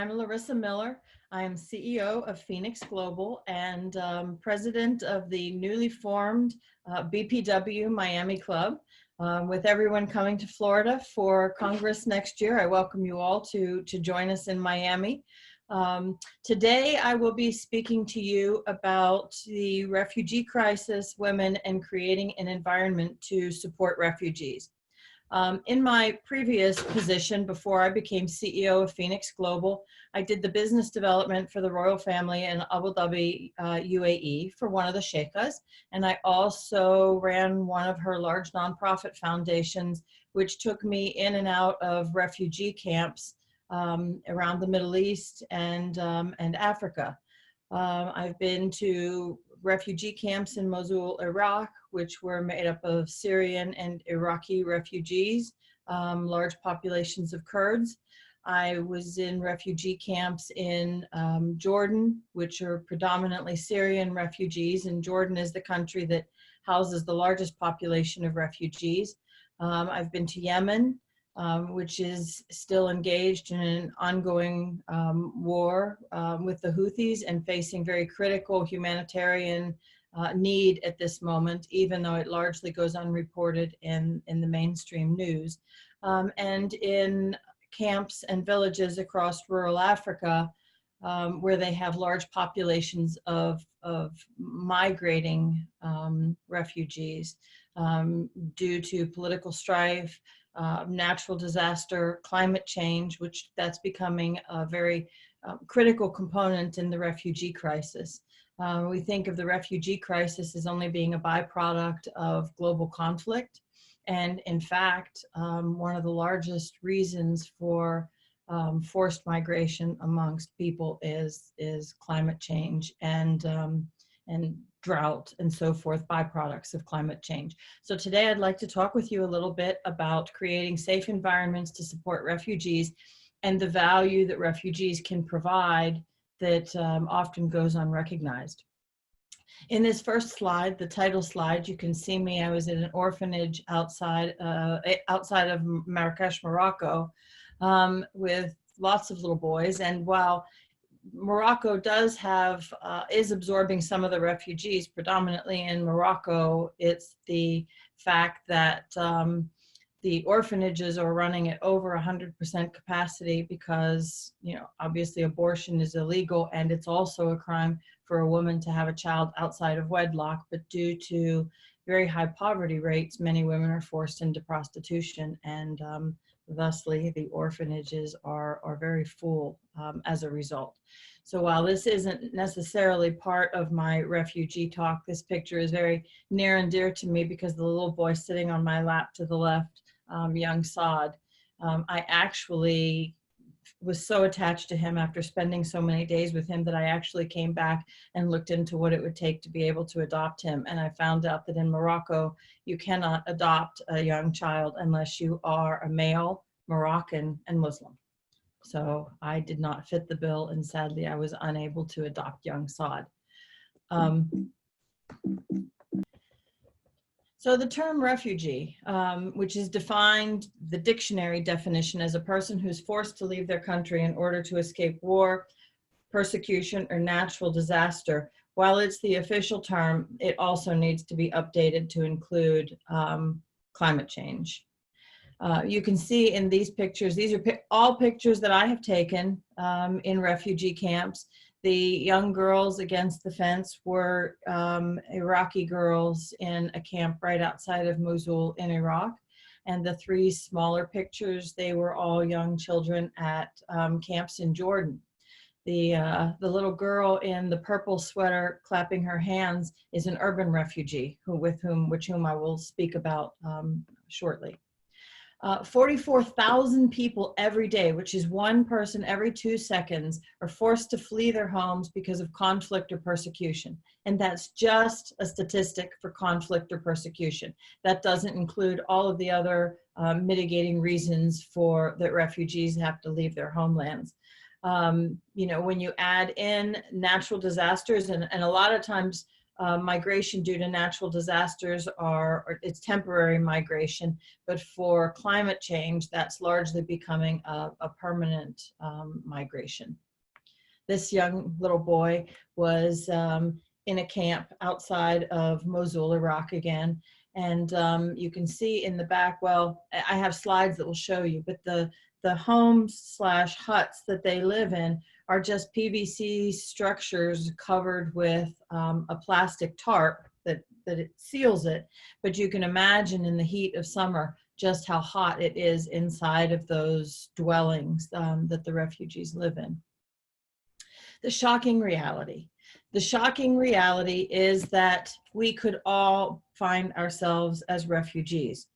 I'm Larisa Miller. I am CEO of Phoenix Global and president of the newly formed BPW Miami Club. With everyone coming to Florida for Congress next year, I welcome you all to join us in Miami. Today, I will be speaking to you about the refugee crisis, women, and creating an environment to support refugees. In my previous position, before I became CEO of Phoenix Global, I did the business development for the royal family in Abu Dhabi, UAE, for one of the sheikhs. And I also ran one of her large nonprofit foundations, which took me in and out of refugee camps around the Middle East and Africa. I've been to refugee camps in Mosul, Iraq, which were made up of Syrian and Iraqi refugees, large populations of Kurds. I was in refugee camps in Jordan, which are predominantly Syrian refugees, and Jordan is the country that houses the largest population of refugees. I've been to Yemen, which is still engaged in an ongoing war with the Houthis and facing very critical humanitarian need at this moment, even though it largely goes unreported in the mainstream news. And in camps and villages across rural Africa, where they have large populations of migrating refugees due to political strife, natural disaster, climate change, which that's becoming a very critical component in the refugee crisis. We think of the refugee crisis as only being a byproduct of global conflict. And in fact, one of the largest reasons for forced migration amongst people is climate change and drought and so forth, byproducts of climate change. So today I'd like to talk with you a little bit about creating safe environments to support refugees and the value that refugees can provide that often goes unrecognized. In this first slide, the title slide, you can see me. I was in an orphanage outside of Marrakesh, Morocco, with lots of little boys. And while Morocco is absorbing some of the refugees, predominantly in Morocco, it's the fact that the orphanages are running at over 100% capacity because, obviously abortion is illegal, and it's also a crime for a woman to have a child outside of wedlock. But due to very high poverty rates, many women are forced into prostitution, and thusly the orphanages are very full as a result. So while this isn't necessarily part of my refugee talk, this picture is very near and dear to me because the little boy sitting on my lap to the left, young Saad, I actually was so attached to him after spending so many days with him that I actually came back and looked into what it would take to be able to adopt him. And I found out that in Morocco, you cannot adopt a young child unless you are a male, Moroccan, and Muslim. So I did not fit the bill, and sadly I was unable to adopt young Saad. So the term refugee, which is defined, the dictionary definition, as a person who's forced to leave their country in order to escape war, persecution, or natural disaster. While it's the official term, it also needs to be updated to include climate change. You can see in these pictures, these are all pictures that I have taken in refugee camps. The young girls against the fence were Iraqi girls in a camp right outside of Mosul in Iraq. And the three smaller pictures, they were all young children at camps in Jordan. The little girl in the purple sweater clapping her hands is an urban refugee which whom I will speak about shortly. 44,000 people every day, which is one person every 2 seconds, are forced to flee their homes because of conflict or persecution. And that's just a statistic for conflict or persecution. That doesn't include all of the other mitigating reasons that refugees have to leave their homelands. When you add in natural disasters, and a lot of times migration due to natural disasters it's temporary migration, but for climate change, that's largely becoming a permanent migration. This young little boy was in a camp outside of Mosul, Iraq again. And you can see in the back, well, I have slides that will show you, but the homes / huts that they live in are just PVC structures covered with a plastic tarp that it seals it. But you can imagine in the heat of summer just how hot it is inside of those dwellings that the refugees live in. The shocking reality. The shocking reality is that we could all find ourselves as refugees.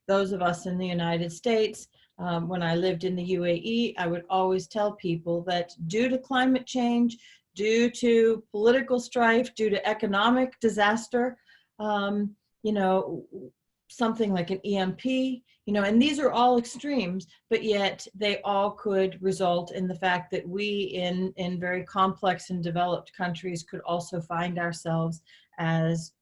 Those of us in the United States, when I lived in the UAE, I would always tell people that due to climate change, due to political strife, due to economic disaster, you know, something like an EMP, you know, and these are all extremes, but yet they all could result in the fact that we in very complex and developed countries could also find ourselves as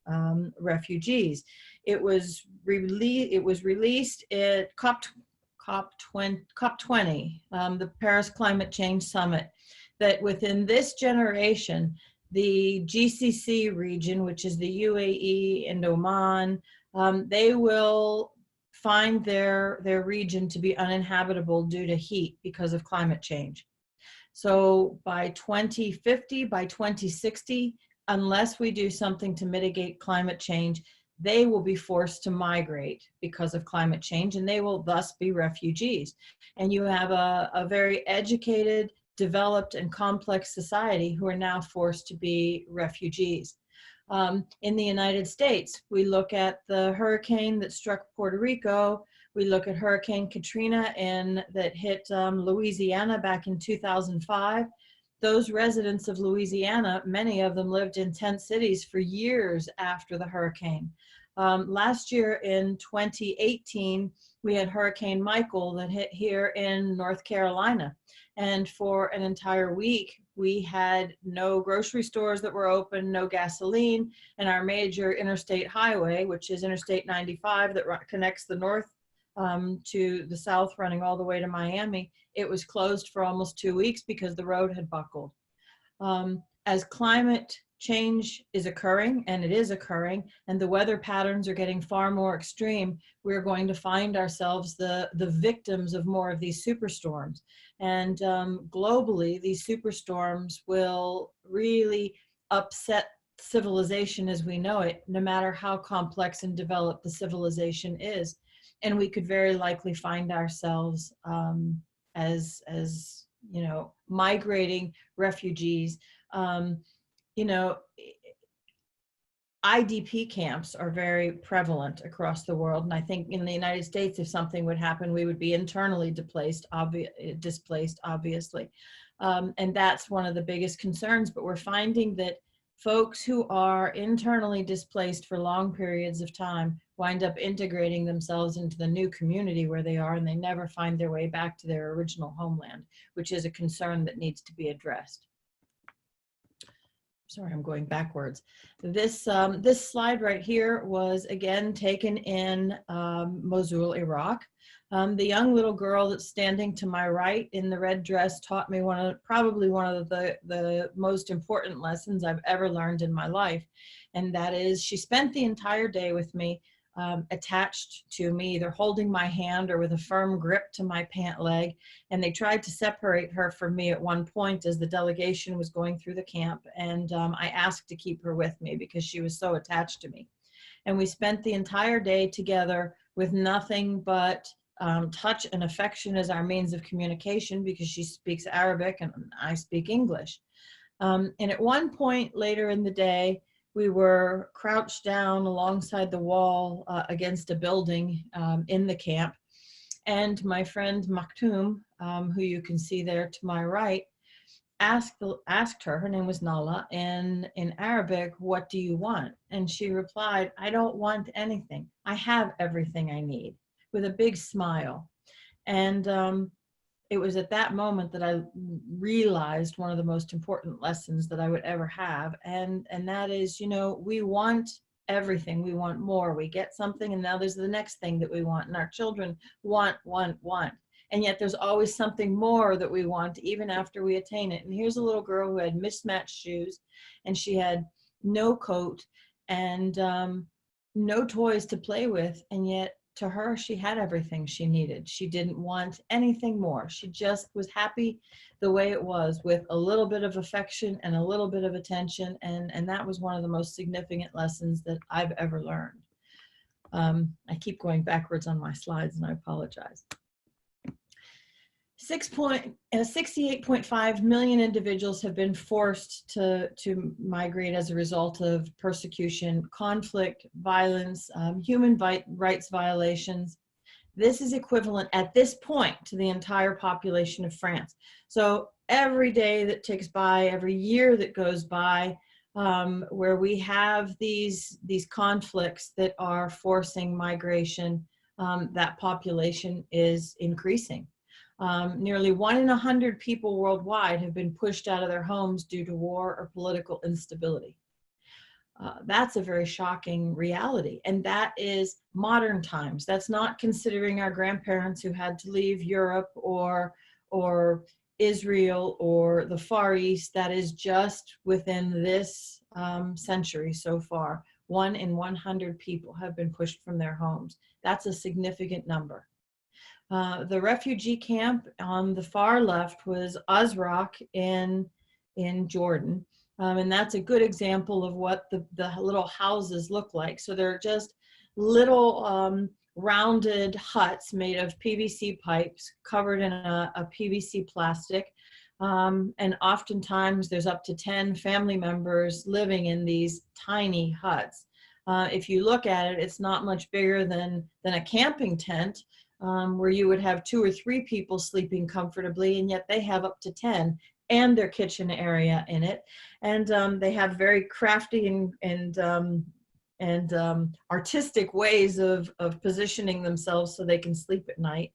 refugees. It was released at COP20, the Paris Climate Change Summit, that within this generation, the GCC region, which is the UAE and Oman, they will find their region to be uninhabitable due to heat because of climate change. So by 2050, by 2060, unless we do something to mitigate climate change, they will be forced to migrate because of climate change, and they will thus be refugees. And you have a very educated, developed, and complex society who are now forced to be refugees. In the United States, we look at the hurricane that struck Puerto Rico. We look at Hurricane Katrina that hit Louisiana back in 2005. Those residents of Louisiana, many of them lived in tent cities for years after the hurricane. Last year in 2018, we had Hurricane Michael that hit here in North Carolina. And for an entire week, we had no grocery stores that were open, no gasoline, and our major interstate highway, which is Interstate 95 that connects the north to the south, running all the way to Miami, it was closed for almost 2 weeks because the road had buckled. As climate change is occurring, and it is occurring, and the weather patterns are getting far more extreme, we're going to find ourselves the victims of more of these superstorms. And globally, these superstorms will really upset civilization as we know it, no matter how complex and developed the civilization is. And we could very likely find ourselves as you know, migrating refugees. You know, IDP camps are very prevalent across the world. And I think in the United States, if something would happen, we would be internally displaced, obviously. And that's one of the biggest concerns. But we're finding that folks who are internally displaced for long periods of time wind up integrating themselves into the new community where they are, and they never find their way back to their original homeland, which is a concern that needs to be addressed. Sorry, I'm going backwards. This slide right here was again taken in Mosul, Iraq. The young little girl that's standing to my right in the red dress taught me probably one of the most important lessons I've ever learned in my life. And that is, she spent the entire day with me, attached to me, either holding my hand or with a firm grip to my pant leg. And they tried to separate her from me at one point as the delegation was going through the camp. And I asked to keep her with me because she was so attached to me. And we spent the entire day together with nothing but touch and affection as our means of communication, because she speaks Arabic and I speak English. And at one point later in the day, we were crouched down alongside the wall against a building in the camp. And my friend Maktoum, who you can see there to my right, asked her name was Nala, in Arabic, "What do you want?" And she replied, "I don't want anything. I have everything I need," with a big smile. And it was at that moment that I realized one of the most important lessons that I would ever have. And that is, you know, we want everything. We want more. We get something, and now there's the next thing that we want. And our children want. And yet there's always something more that we want even after we attain it. And here's a little girl who had mismatched shoes, and she had no coat and no toys to play with. And yet to her, she had everything she needed. She didn't want anything more. She just was happy the way it was, with a little bit of affection and a little bit of attention. And that was one of the most significant lessons that I've ever learned. I keep going backwards on my slides, and I apologize. 68.5 million individuals have been forced to migrate as a result of persecution, conflict, violence, human rights violations. This is equivalent at this point to the entire population of France. So every day that ticks by, every year that goes by, where we have these conflicts that are forcing migration, that population is increasing. Nearly 1 in 100 people worldwide have been pushed out of their homes due to war or political instability. That's a very shocking reality. And that is modern times. That's not considering our grandparents who had to leave Europe or Israel or the Far East. That is just within this century so far. 1 in 100 people have been pushed from their homes. That's a significant number. The refugee camp on the far left was Azraq in Jordan. And that's a good example of what the little houses look like. So they're just little rounded huts made of PVC pipes covered in a PVC plastic. And oftentimes there's up to 10 family members living in these tiny huts. If you look at it, it's not much bigger than a camping tent, where you would have 2 or 3 people sleeping comfortably, and yet they have up to 10, and their kitchen area in it. And they have very crafty and artistic ways of positioning themselves so they can sleep at night.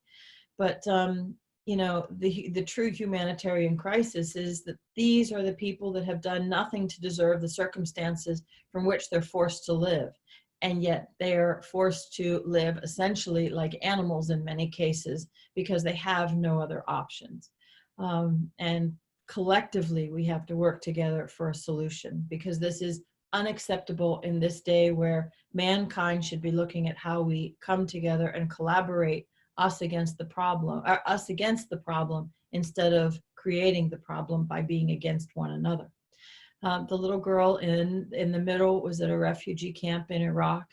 But you know, the true humanitarian crisis is that these are the people that have done nothing to deserve the circumstances from which they're forced to live. And yet they're forced to live essentially like animals in many cases because they have no other options. And collectively, we have to work together for a solution, because this is unacceptable in this day where mankind should be looking at how we come together and collaborate, us against the problem instead of creating the problem by being against one another. The little girl in the middle was at a refugee camp in Iraq,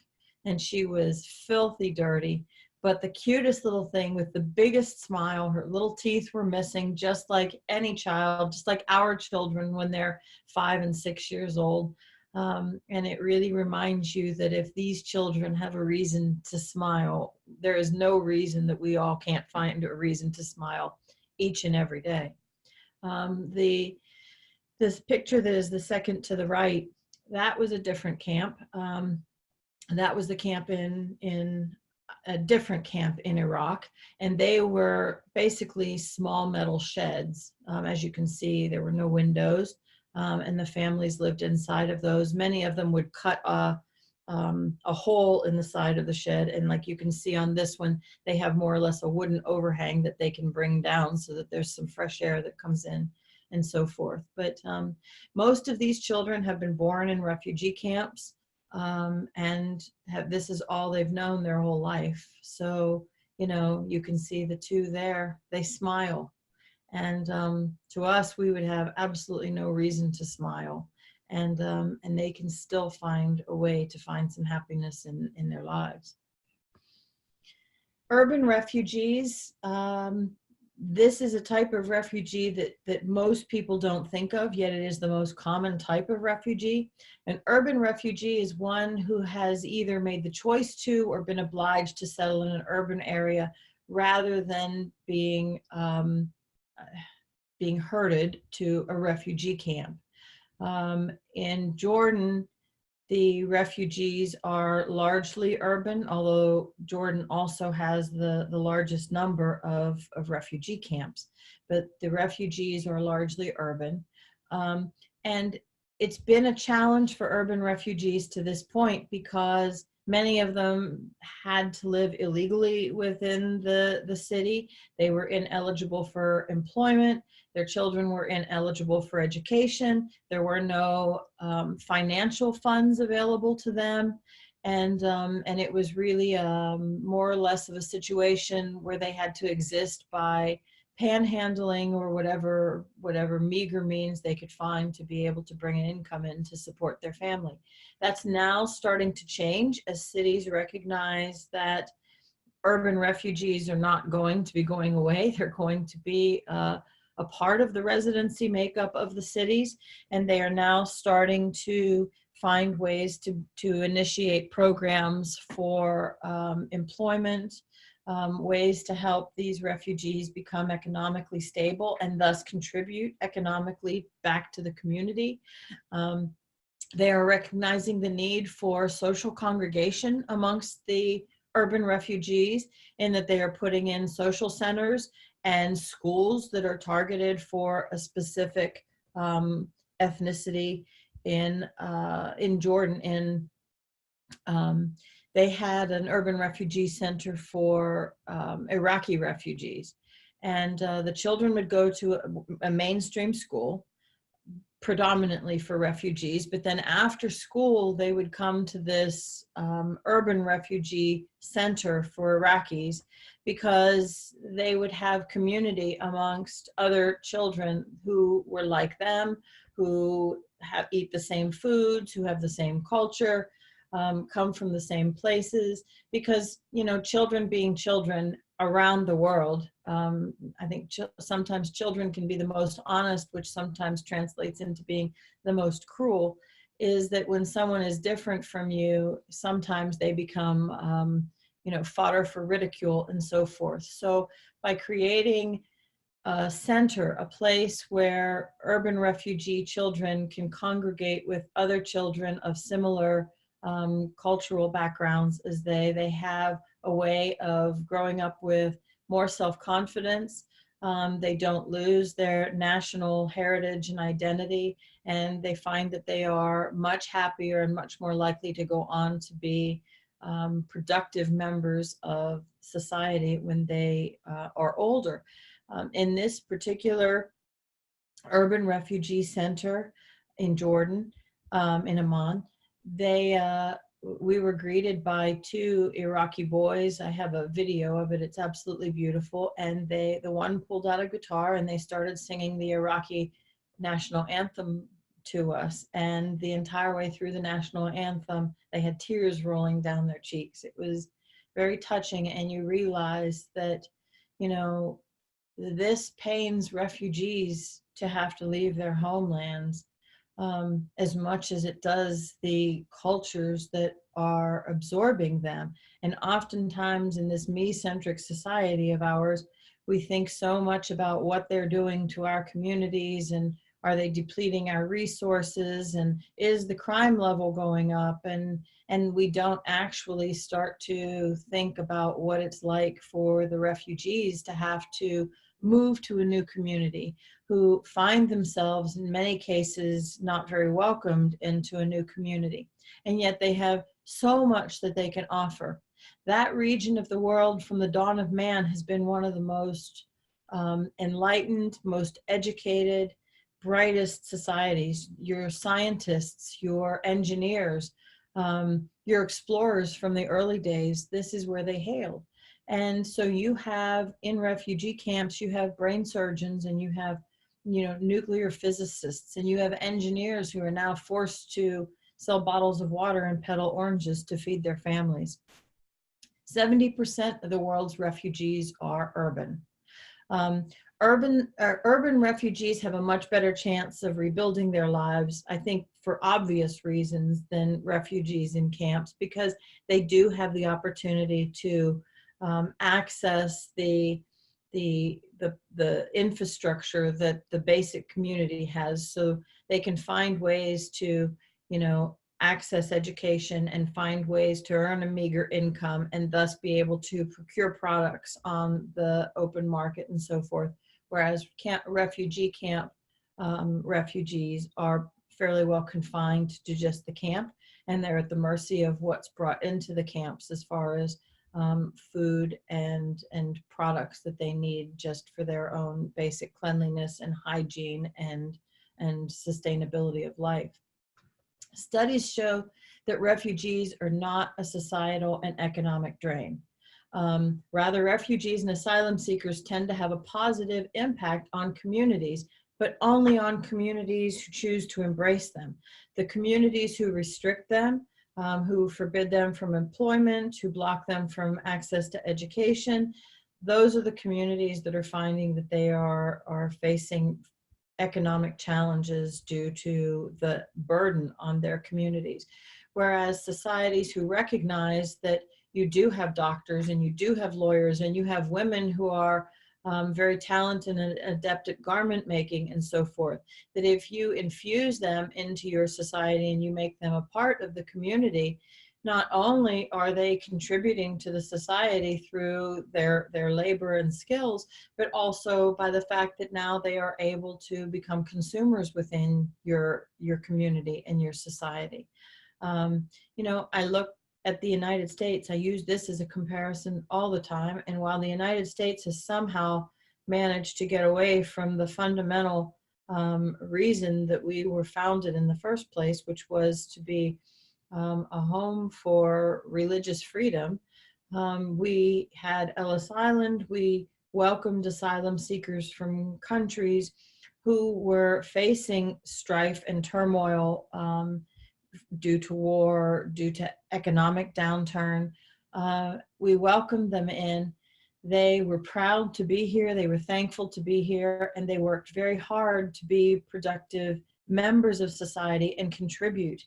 and she was filthy dirty, but the cutest little thing with the biggest smile. Her little teeth were missing, just like any child, just like our children when they're 5 and 6 years old. And it really reminds you that if these children have a reason to smile, there is no reason that we all can't find a reason to smile each and every day. This picture that is the second to the right, that was a different camp. That was the camp in a different camp in Iraq, and they were basically small metal sheds. As you can see, there were no windows, and the families lived inside of those. Many of them would cut a hole in the side of the shed, and like you can see on this one, they have more or less a wooden overhang that they can bring down so that there's some fresh air that comes in, and so forth. But most of these children have been born in refugee camps, and this is all they've known their whole life. So, you know, you can see the two there, they smile. And to us, we would have absolutely no reason to smile. And they can still find a way to find some happiness in their lives. Urban refugees, this is a type of refugee that most people don't think of, yet it is the most common type of refugee. An urban refugee is one who has either made the choice to or been obliged to settle in an urban area rather than being herded to a refugee camp. In Jordan, the refugees are largely urban, although Jordan also has the largest number of refugee camps. But the refugees are largely urban. And it's been a challenge for urban refugees to this point because many of them had to live illegally within the city. They were ineligible for employment. Their children were ineligible for education. There were no financial funds available to them. And it was really more or less of a situation where they had to exist by panhandling or whatever meager means they could find to be able to bring an income in to support their family. That's now starting to change as cities recognize that urban refugees are not going to be going away. They're going to be a part of the residency makeup of the cities, and they are now starting to find ways to initiate programs for employment, ways to help these refugees become economically stable and thus contribute economically back to the community. They are recognizing the need for social congregation amongst the urban refugees, in that they are putting in social centers and schools that are targeted for a specific ethnicity. In Jordan, they had an urban refugee center for Iraqi refugees, and the children would go to a mainstream school predominantly for refugees, but then after school they would come to this urban refugee center for Iraqis, because they would have community amongst other children who were like them, who eat the same foods, who have the same culture, come from the same places, because, you know, children being children around the world, I think sometimes children can be the most honest, which sometimes translates into being the most cruel, is that when someone is different from you, sometimes they become, you know, fodder for ridicule and so forth. So by creating a center, a place where urban refugee children can congregate with other children of similar cultural backgrounds as they have a way of growing up with more self-confidence. They don't lose their national heritage and identity, and they find that they are much happier and much more likely to go on to be productive members of society when they are older. In this particular urban refugee center in Jordan, in Amman, we were greeted by two Iraqi boys. I have a video of it. It's absolutely beautiful. And the one pulled out a guitar and they started singing the Iraqi national anthem to us. And the entire way through the national anthem, they had tears rolling down their cheeks. It was very touching. And you realize that, you know, this pains refugees to have to leave their homelands as much as it does the cultures that are absorbing them. And oftentimes in this me-centric society of ours, we think so much about what they're doing to our communities, and are they depleting our resources, and is the crime level going up, and we don't actually start to think about what it's like for the refugees to have to move to a new community, who find themselves in many cases not very welcomed into a new community. And yet they have so much that they can offer. That region of the world from the dawn of man has been one of the most enlightened, most educated, brightest societies. Your scientists, your engineers, your explorers from the early days, this is where they hailed. And so you have in refugee camps, you have brain surgeons, and you have, you know, nuclear physicists, and you have engineers who are now forced to sell bottles of water and peddle oranges to feed their families. 70% of the world's refugees are urban. Urban refugees have a much better chance of rebuilding their lives, I think, for obvious reasons, than refugees in camps, because they do have the opportunity to access the infrastructure that the basic community has, so they can find ways to, you know, access education and find ways to earn a meager income and thus be able to procure products on the open market and so forth. Whereas refugee camp refugees are fairly well confined to just the camp, and they're at the mercy of what's brought into the camps as far as food and products that they need just for their own basic cleanliness and hygiene and sustainability of life. Studies show that refugees are not a societal and economic drain. Rather, refugees and asylum seekers tend to have a positive impact on communities, but only on communities who choose to embrace them. The communities who restrict them, who forbid them from employment, who block them from access to education, those are the communities that are finding that they are facing economic challenges due to the burden on their communities. Whereas societies who recognize that you do have doctors and you do have lawyers and you have women who are very talented and adept at garment making and so forth, that if you infuse them into your society and you make them a part of the community, not only are they contributing to the society through their labor and skills, but also by the fact that now they are able to become consumers within your community and your society. You know, I look at the United States, I use this as a comparison all the time. And while the United States has somehow managed to get away from the fundamental reason that we were founded in the first place, which was to be a home for religious freedom, we had Ellis Island. We welcomed asylum seekers from countries who were facing strife and turmoil due to war, due to economic downturn. We welcomed them in. They were proud to be here. They were thankful to be here, and they worked very hard to be productive members of society and contribute.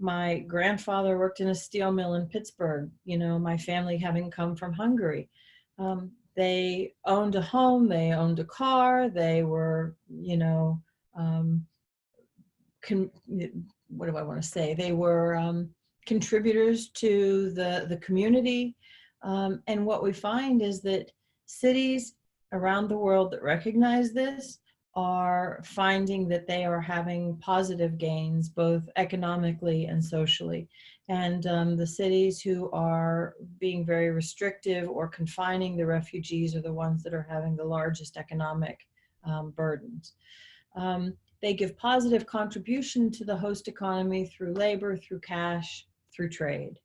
My grandfather worked in a steel mill in Pittsburgh, you know, my family having come from Hungary. They owned a home, they owned a car, they were, you know, what do I want to say? They were contributors to the community. And what we find is that cities around the world that recognize this are finding that they are having positive gains, both economically and socially. And the cities who are being very restrictive or confining the refugees are the ones that are having the largest economic burdens. They give positive contribution to the host economy through labor, through cash, through trade.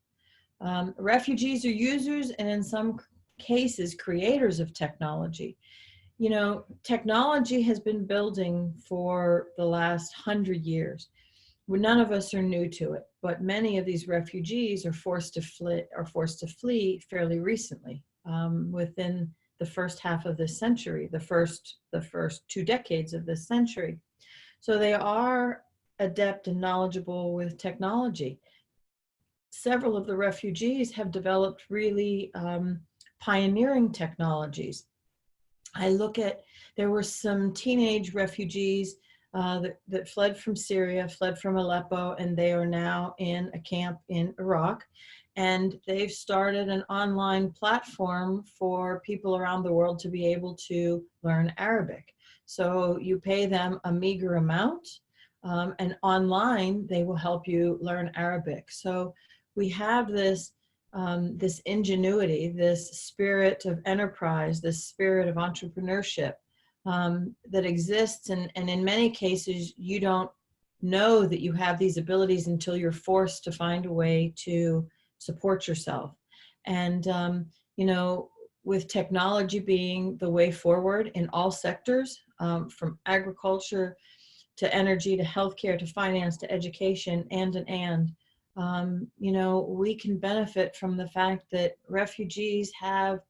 Refugees are users and in some cases creators of technology. You know, technology has been building for the last 100 years. None of us are new to it, but many of these refugees are forced to flee fairly recently, within the first half of this century, the first 2 decades of this century. So they are adept and knowledgeable with technology. Several of the refugees have developed really pioneering technologies. I look at, there were some teenage refugees that fled from Syria, fled from Aleppo, and they are now in a camp in Iraq. And they've started an online platform for people around the world to be able to learn Arabic. So you pay them a meager amount, and online they will help you learn Arabic. So we have this this ingenuity, this spirit of enterprise, this spirit of entrepreneurship that exists. And in many cases, you don't know that you have these abilities until you're forced to find a way to support yourself. And, you know, with technology being the way forward in all sectors, from agriculture to energy to healthcare to finance to education you know, we can benefit from the fact that refugees have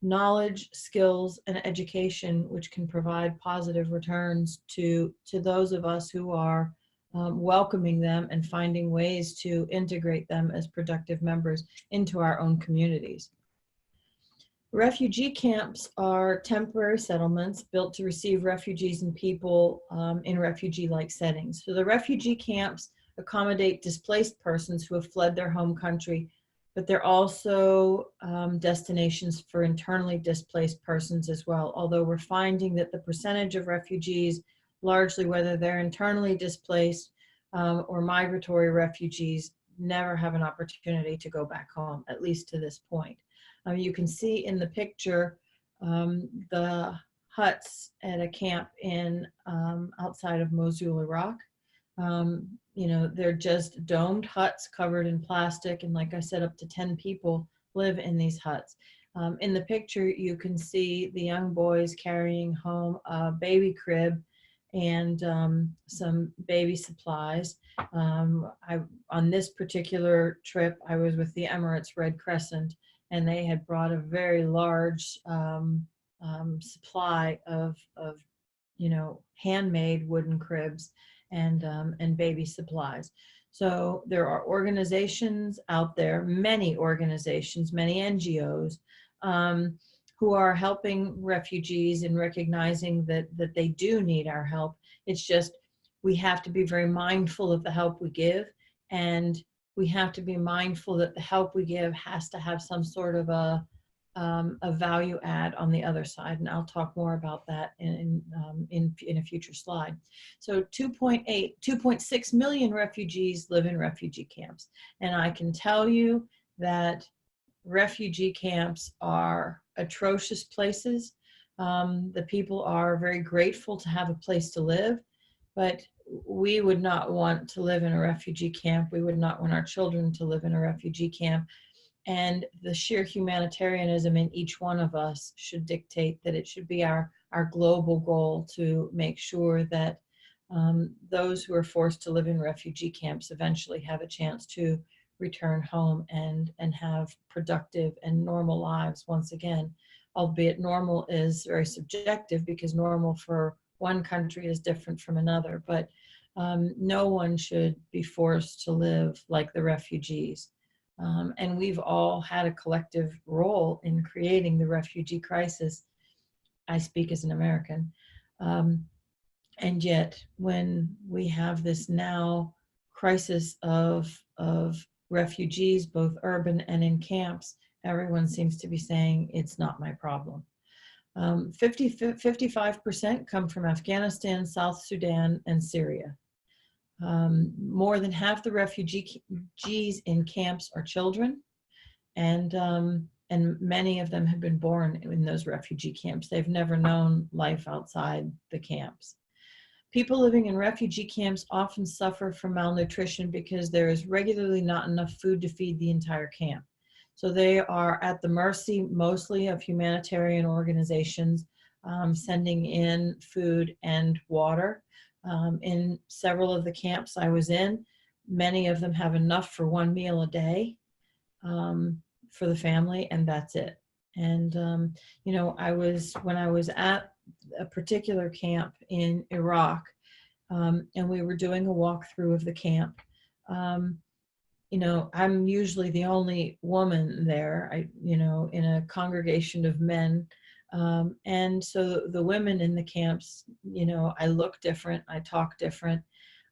knowledge, skills, and education, which can provide positive returns to those of us who are welcoming them and finding ways to integrate them as productive members into our own communities. Refugee camps are temporary settlements built to receive refugees and people in refugee-like settings. So the refugee camps accommodate displaced persons who have fled their home country, but they're also destinations for internally displaced persons as well, although we're finding that the percentage of refugees, largely whether they're internally displaced or migratory refugees, never have an opportunity to go back home, at least to this point. You can see in the picture the huts at a camp in outside of Mosul, Iraq. You know, they're just domed huts covered in plastic, and like I said, up to 10 people live in these huts. In the picture, you can see the young boys carrying home a baby crib and some baby supplies. On this particular trip, I was with the Emirates Red Crescent, and they had brought a very large supply of you know, handmade wooden cribs and baby supplies. So there are organizations out there, many organizations, many NGOs, who are helping refugees and recognizing that they do need our help. It's just we have to be very mindful of the help we give, and we have to be mindful that the help we give has to have some sort of a value add on the other side, and I'll talk more about that in a future slide. So 2.6 million refugees live in refugee camps, and I can tell you that refugee camps are atrocious places. The people are very grateful to have a place to live, but we would not want to live in a refugee camp. We would not want our children to live in a refugee camp. And the sheer humanitarianism in each one of us should dictate that it should be our global goal to make sure that those who are forced to live in refugee camps eventually have a chance to return home and have productive and normal lives once again. Albeit normal is very subjective, because normal for one country is different from another, but no one should be forced to live like the refugees. And we've all had a collective role in creating the refugee crisis. I speak as an American. And yet, when we have this now crisis of refugees, both urban and in camps, everyone seems to be saying it's not my problem. 55% come from Afghanistan, South Sudan, and Syria. More than half the refugees in camps are children, and many of them have been born in those refugee camps. They've never known life outside the camps. People living in refugee camps often suffer from malnutrition because there is regularly not enough food to feed the entire camp. So they are at the mercy mostly of humanitarian organizations sending in food and water. In several of the camps I was in, many of them have enough for one meal a day for the family, and that's it. And you know, when I was at a particular camp in Iraq, and we were doing a walkthrough of the camp. You know, I'm usually the only woman there, you know, in a congregation of men. And so the women in the camps, you know, I look different, I talk different,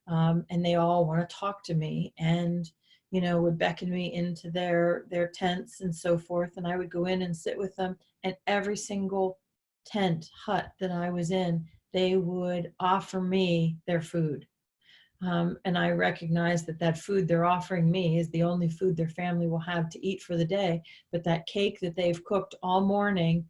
and they all want to talk to me, and, you know, would beckon me into their tents and so forth. And I would go in and sit with them, and every single tent hut that I was in, they would offer me their food. And I recognize that food they're offering me is the only food their family will have to eat for the day. But that cake that they've cooked all morning,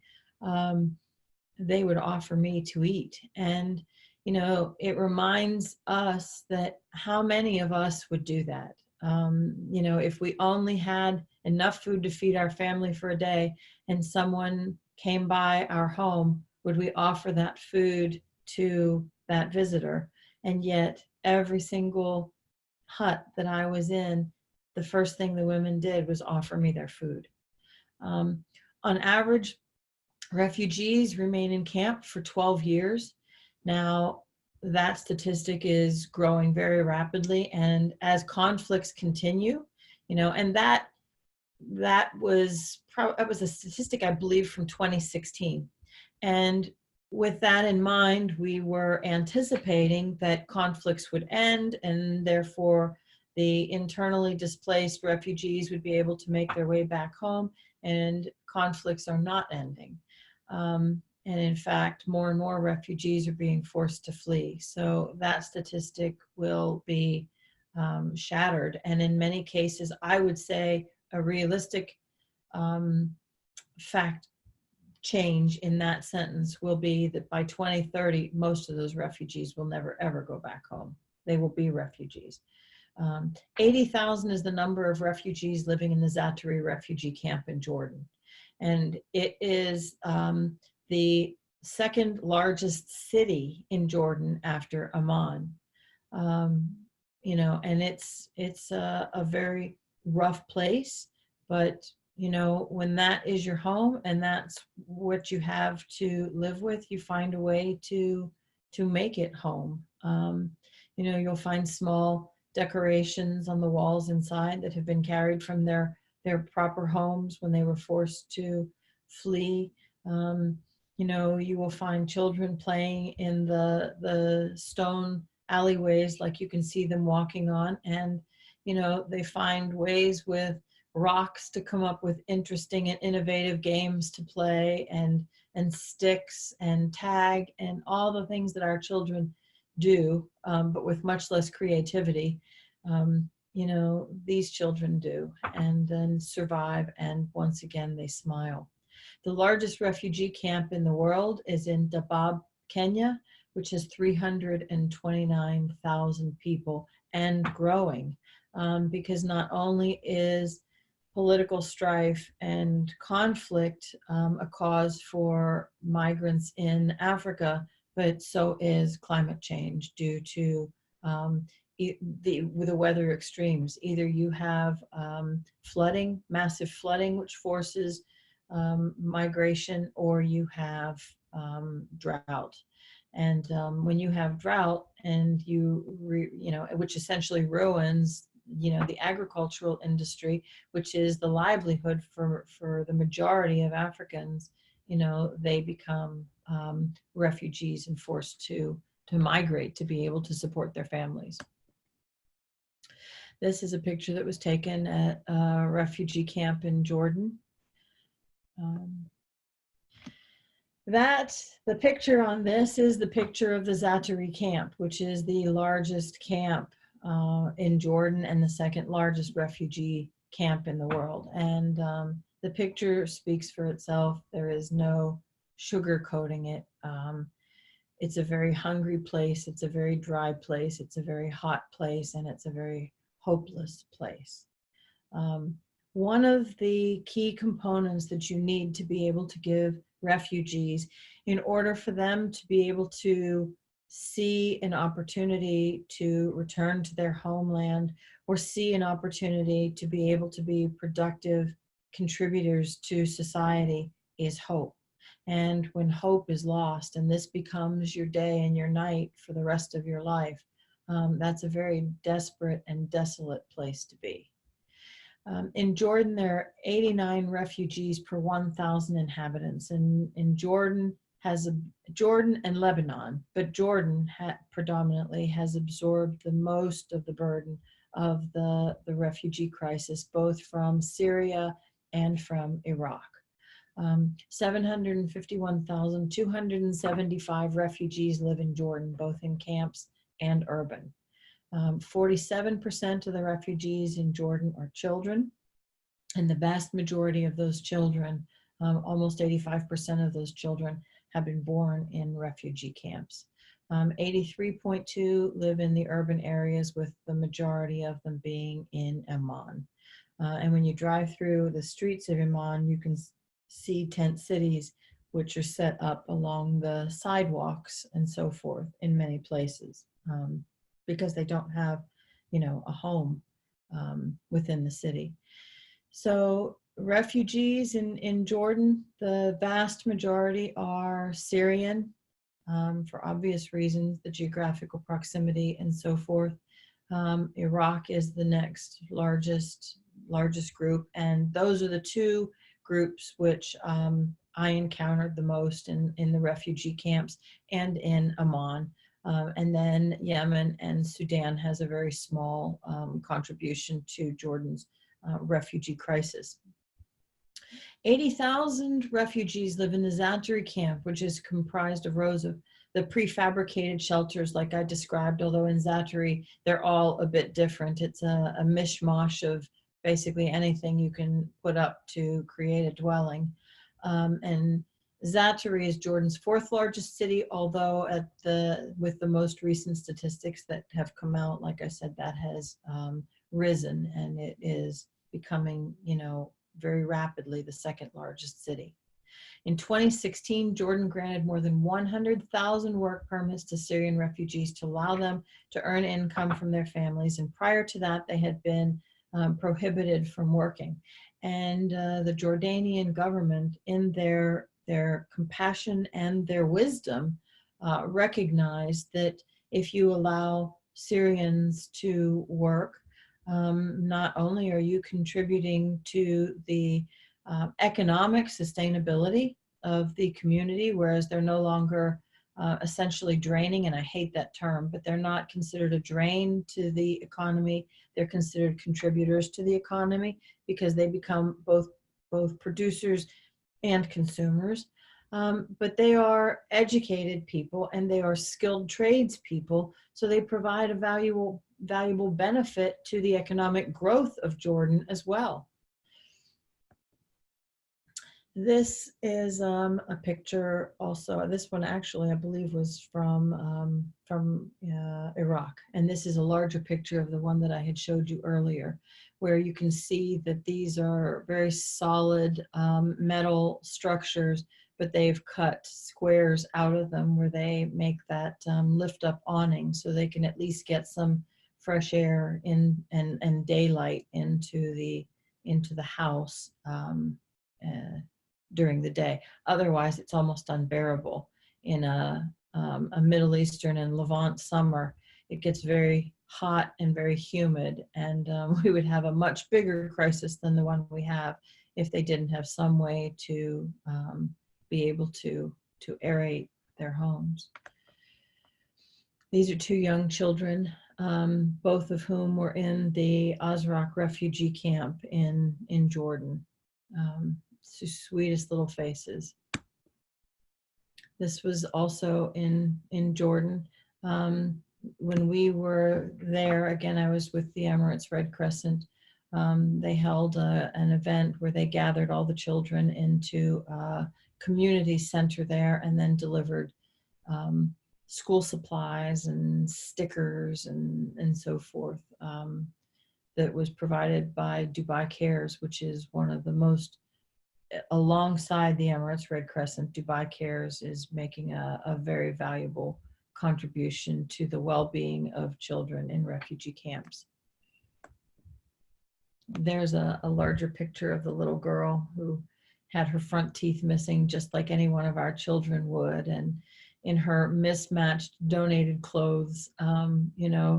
they would offer me to eat. And, you know, it reminds us that how many of us would do that? You know, if we only had enough food to feed our family for a day and someone came by our home, would we offer that food to that visitor? And yet every single hut that I was in, the first thing the women did was offer me their food. On average, refugees remain in camp for 12 years. Now, that statistic is growing very rapidly, and as conflicts continue, you know, and that that was a statistic, I believe, from 2016. And with that in mind, we were anticipating that conflicts would end, and therefore the internally displaced refugees would be able to make their way back home, and conflicts are not ending. And in fact, more and more refugees are being forced to flee. So that statistic will be shattered. And in many cases, I would say a realistic fact change in that sentence will be that by 2030, most of those refugees will never ever go back home. They will be refugees. 80,000 is the number of refugees living in the Zaatari refugee camp in Jordan. And it is the second largest city in Jordan after Amman. You know, and it's a very rough place, but you know, when that is your home and that's what you have to live with, you find a way to make it home. You know, you'll find small decorations on the walls inside that have been carried from their proper homes when they were forced to flee. You know, you will find children playing in the stone alleyways like you can see them walking on, and you know, they find ways with rocks to come up with interesting and innovative games to play, and sticks and tag and all the things that our children do, but with much less creativity. You know, these children do, and then survive, and once again they smile. The largest refugee camp in the world is in Dadaab, Kenya, which has 329,000 people and growing, because not only is political strife and conflict a cause for migrants in Africa, but so is climate change due to the weather extremes. Either you have flooding, massive flooding, which forces migration, or you have drought. And when you have drought, and you know, which essentially ruins, you know, the agricultural industry, which is the livelihood for the majority of Africans, you know, they become refugees and forced to migrate to be able to support their families. This is a picture that was taken at a refugee camp in Jordan. The picture on this is the picture of the Zaatari camp, which is the largest camp in Jordan and the second largest refugee camp in the world. And the picture speaks for itself. There is no sugarcoating it. It's a very hungry place. It's a very dry place. It's a very hot place, and it's a very hopeless place. One of the key components that you need to be able to give refugees in order for them to be able to see an opportunity to return to their homeland, or see an opportunity to be able to be productive contributors to society, is hope. And when hope is lost, and this becomes your day and your night for the rest of your life, that's a very desperate and desolate place to be. In Jordan, there are 89 refugees per 1,000 inhabitants. And in Jordan and Lebanon, but Jordan predominantly has absorbed the most of the burden of the refugee crisis, both from Syria and from Iraq. 751,275 refugees live in Jordan, both in camps and urban. 47% of the refugees in Jordan are children, and the vast majority of those children, almost 85% of those children, have been born in refugee camps. 83.2 live in the urban areas, with the majority of them being in Amman. And when you drive through the streets of Amman, you can see tent cities, which are set up along the sidewalks and so forth in many places, because they don't have, you know, a home within the city. So refugees in Jordan, the vast majority are Syrian, for obvious reasons, the geographical proximity and so forth. Iraq is the next largest largest group. And those are the two groups which I encountered the most in the refugee camps and in Amman. And then Yemen and Sudan has a very small contribution to Jordan's refugee crisis. 80,000 refugees live in the Zaatari camp, which is comprised of rows of the prefabricated shelters like I described, although in Zaatari, they're all a bit different. It's a mishmash of basically anything you can put up to create a dwelling. And Zaatari is Jordan's fourth largest city, although with the most recent statistics that have come out, like I said, that has risen, and it is becoming, very rapidly the second largest city. In 2016, Jordan granted more than 100,000 work permits to Syrian refugees to allow them to earn income from their families. And prior to that, they had been prohibited from working. And the Jordanian government, in their compassion and their wisdom, recognized that if you allow Syrians to work, not only are you contributing to the economic sustainability of the community, whereas they're no longer essentially draining, and I hate that term, but they're not considered a drain to the economy. They're considered contributors to the economy because they become both producers and consumers. But they are educated people and they are skilled trades people, so they provide a valuable benefit to the economic growth of Jordan as well. This is a picture also. This one actually, I believe, was from Iraq. And this is a larger picture of the one that I had showed you earlier, where you can see that these are very solid metal structures, but they've cut squares out of them where they make that lift up awning so they can at least get some fresh air in and daylight into the house during the day. Otherwise, it's almost unbearable. In a Middle Eastern and Levant summer, it gets very hot and very humid, and we would have a much bigger crisis than the one we have if they didn't have some way to be able to aerate their homes. These are two young children, both of whom were in the Azraq refugee camp in Jordan. It's the sweetest little faces. This was also in Jordan. When we were there, again, I was with the Emirates Red Crescent. They held an event where they gathered all the children into a community center there and then delivered school supplies and stickers and so forth that was provided by Dubai Cares, which is one of the most, alongside the Emirates Red Crescent, Dubai Cares is making a very valuable contribution to the well-being of children in refugee camps. There's a larger picture of the little girl who had her front teeth missing, just like any one of our children would, and in her mismatched donated clothes,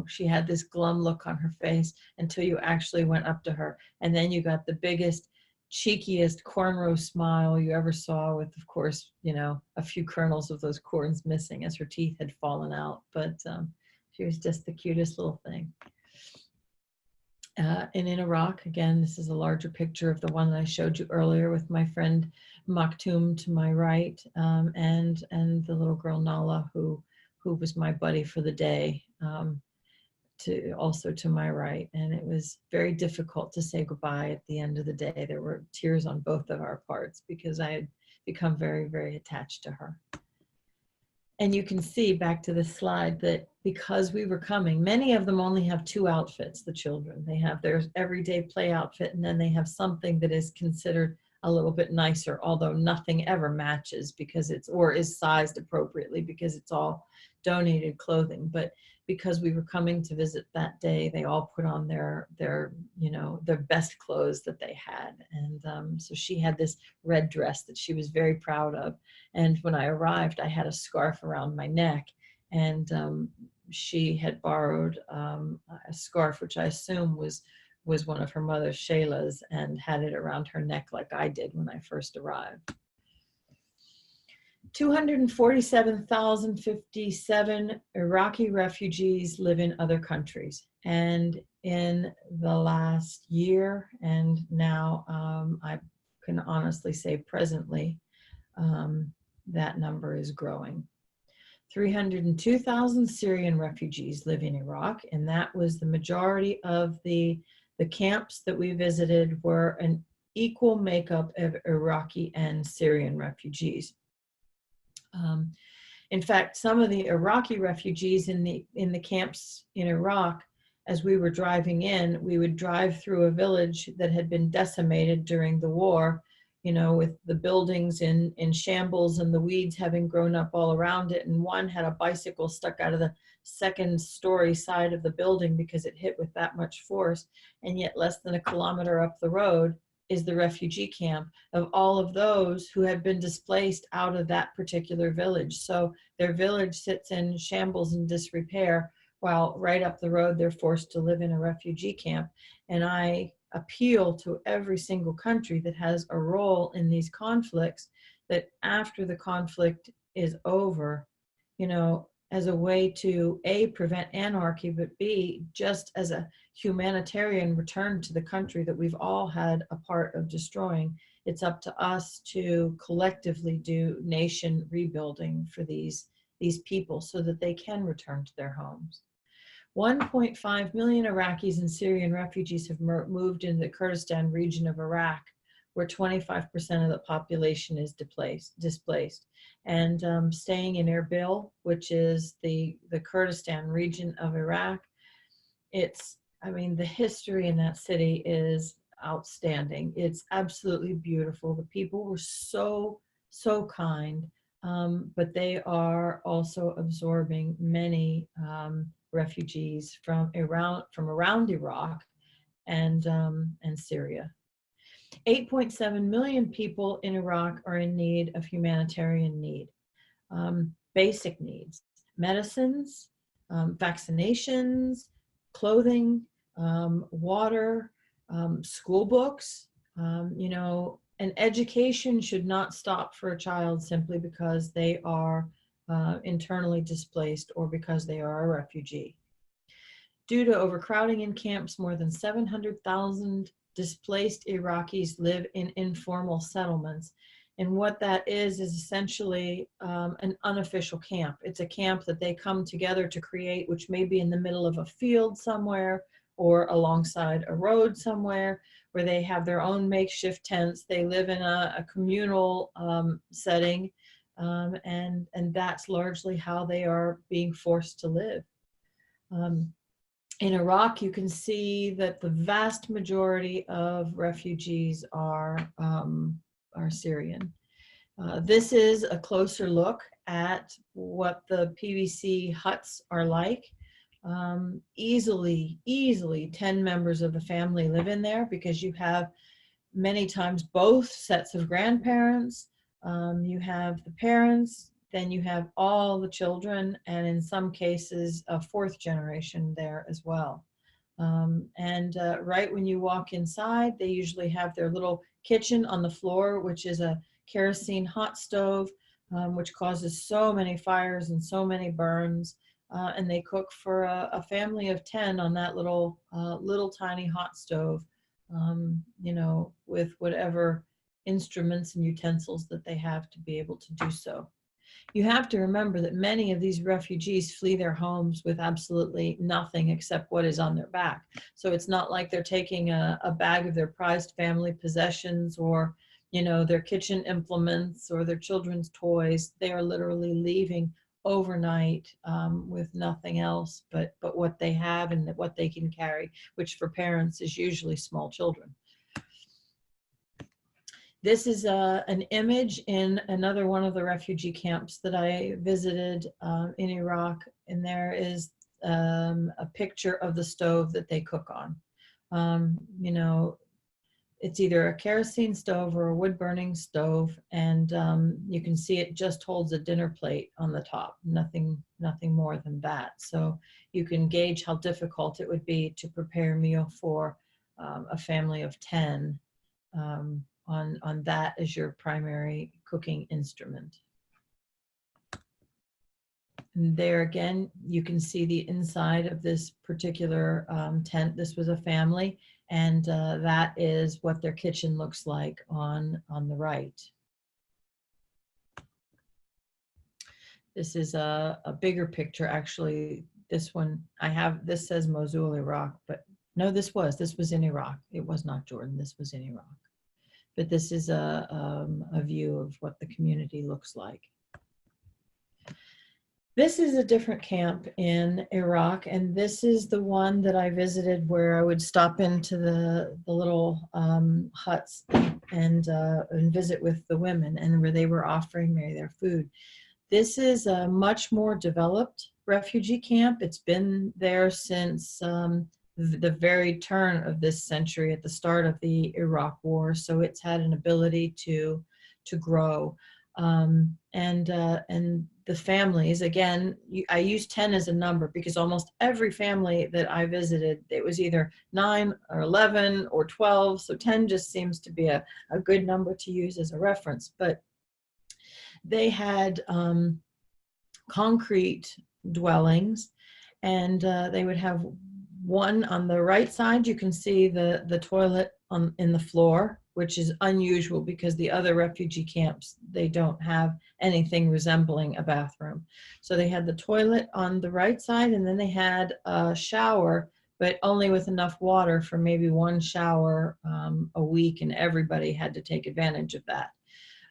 she had this glum look on her face until you actually went up to her, and then you got the biggest, cheekiest cornrow smile you ever saw, with, of course, a few kernels of those corns missing as her teeth had fallen out. But she was just the cutest little thing. And in Iraq, again, this is a larger picture of the one that I showed you earlier with my friend Maktoum to my right, and the little girl Nala, who was my buddy for the day, also to my right. And it was very difficult to say goodbye at the end of the day. There were tears on both of our parts because I had become very, very attached to her. And you can see, back to this slide, that because we were coming, many of them only have two outfits, the children. They have their everyday play outfit, and then they have something that is considered a little bit nicer, although nothing ever matches because or is sized appropriately because it's all donated clothing. But because we were coming to visit that day, they all put on their best clothes that they had. And so she had this red dress that she was very proud of. And when I arrived, I had a scarf around my neck, and she had borrowed a scarf, which I assume was was one of her mother's Shayla's and had it around her neck like I did when I first arrived. 247,057 Iraqi refugees live in other countries. And in the last year, and now I can honestly say presently, that number is growing. 302,000 Syrian refugees live in Iraq, and that was the majority of the camps that we visited were an equal makeup of Iraqi and Syrian refugees. In fact, some of the Iraqi refugees in the camps in Iraq, as we were driving in, we would drive through a village that had been decimated during the war, you know, with the buildings in shambles and the weeds having grown up all around it. And one had a bicycle stuck out of the second story side of the building because it hit with that much force. And yet less than a kilometer up the road is the refugee camp of all of those who had been displaced out of that particular village. So their village sits in shambles and disrepair, while right up the road they're forced to live in a refugee camp. And I appeal to every single country that has a role in these conflicts that after the conflict is over, you know, as a way to A, prevent anarchy, but B, just as a humanitarian return to the country that we've all had a part of destroying, it's up to us to collectively do nation rebuilding for these people so that they can return to their homes. 1.5 million Iraqis and Syrian refugees have moved into the Kurdistan region of Iraq, where 25% of the population is displaced. And staying in Erbil, which is the Kurdistan region of Iraq, I mean, the history in that city is outstanding. It's absolutely beautiful. The people were so kind, but they are also absorbing many refugees from around Iraq and Syria. 8.7 million people in Iraq are in need of humanitarian need, basic needs, medicines, vaccinations, clothing, water, school books, you know, and education should not stop for a child simply because they are internally displaced or because they are a refugee. Due to overcrowding in camps, more than 700,000 displaced Iraqis live in informal settlements. And what that is essentially an unofficial camp. It's a camp that they come together to create, which may be in the middle of a field somewhere or alongside a road somewhere, where they have their own makeshift tents. They live in a communal setting, and that's largely how they are being forced to live. In Iraq, you can see that the vast majority of refugees are Syrian. This is a closer look at what the PVC huts are like. Easily 10 members of the family live in there because you have many times both sets of grandparents. You have the parents, then you have all the children, and in some cases, a fourth generation there as well. Right when you walk inside, they usually have their little kitchen on the floor, which is a kerosene hot stove, which causes so many fires and so many burns. And they cook for a family of 10 on that little tiny hot stove, you know, with whatever instruments and utensils that they have to be able to do so. You have to remember that many of these refugees flee their homes with absolutely nothing except what is on their back. So it's not like they're taking a bag of their prized family possessions or, you know, their kitchen implements or their children's toys. They are literally leaving overnight with nothing else but what they have and what they can carry, which for parents is usually small children. This is an image in another one of the refugee camps that I visited in Iraq, and there is a picture of the stove that they cook on. You know, it's either a kerosene stove or a wood burning stove, and you can see it just holds a dinner plate on the top, nothing more than that. So you can gauge how difficult it would be to prepare a meal for a family of 10 on that as your primary cooking instrument. And there again, you can see the inside of this particular tent. This was a family, and that is what their kitchen looks like on the right. This is a bigger picture. Actually, this one I have, this says Mosul, Iraq, but no, this was in Iraq. It was not Jordan. This was in Iraq. But this is a view of what the community looks like. This is a different camp in Iraq, and this is the one that I visited where I would stop into the little huts and visit with the women, and where they were offering me their food. This is a much more developed refugee camp. It's been there since the very turn of this century, at the start of the Iraq War. So it's had an ability to grow. And the families, again, I use 10 as a number because almost every family that I visited, it was either 9 or 11 or 12. So 10 just seems to be a good number to use as a reference. But they had concrete dwellings, and they would have one on the right side. You can see the toilet in the floor, which is unusual because the other refugee camps, they don't have anything resembling a bathroom. So they had the toilet on the right side, and then they had a shower, but only with enough water for maybe one shower a week, and everybody had to take advantage of that.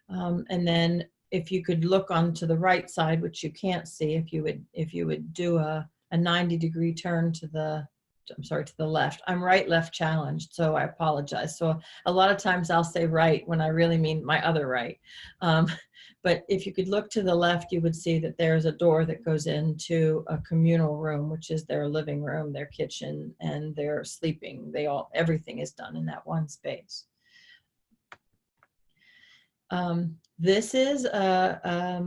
And then if you could look onto the right side, which you can't see, if you would do a 90-degree turn to the left. I'm right left challenged, so I apologize. So a lot of times I'll say right when I really mean my other right. But if you could look to the left, you would see that there's a door that goes into a communal room, which is their living room, their kitchen, and their sleeping. Everything is done in that one space. This is a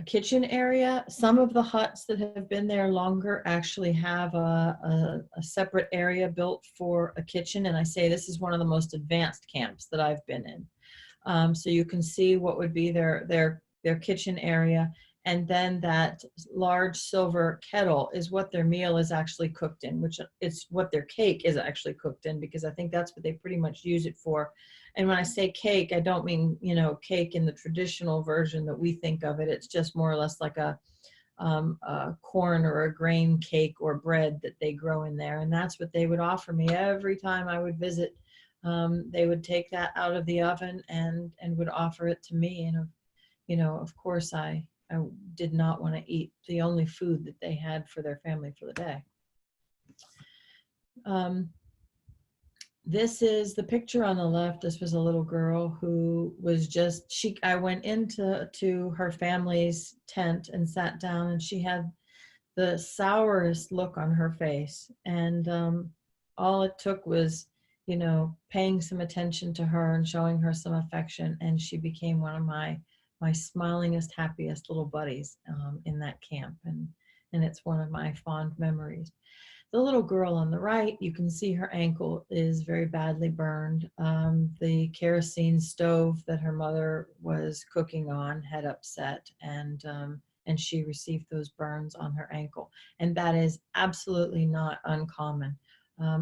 kitchen area. Some of the huts that have been there longer actually have a separate area built for a kitchen. And I say this is one of the most advanced camps that I've been in. So you can see what would be their kitchen area. And then that large silver kettle is what their meal is actually cooked in, which it's what their cake is actually cooked in, because I think that's what they pretty much use it for. And when I say cake, I don't mean, cake in the traditional version that we think of it. It's just more or less like a corn or a grain cake or bread that they grow in there. And that's what they would offer me every time I would visit. They would take that out of the oven and would offer it to me. And, of course, I did not want to eat the only food that they had for their family for the day. This is the picture on the left. This was a little girl who was I went into her family's tent and sat down, and she had the sourest look on her face. And all it took was, paying some attention to her and showing her some affection. And she became one of my smilingest, happiest little buddies in that camp. And it's one of my fond memories. The little girl on the right, you can see her ankle is very badly burned. The kerosene stove that her mother was cooking on had upset, and she received those burns on her ankle. And that is absolutely not uncommon.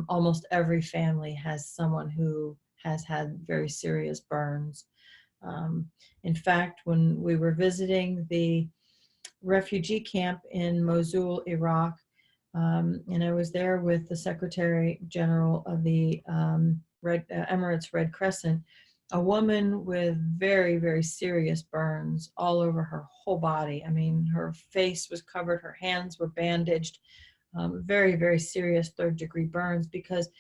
Almost every family has someone who has had very serious burns. In fact, when we were visiting the refugee camp in Mosul, Iraq, and I was there with the Secretary General of the Emirates Red Crescent, a woman with very, very serious burns all over her whole body. I mean, her face was covered, her hands were bandaged, very, very serious third-degree burns because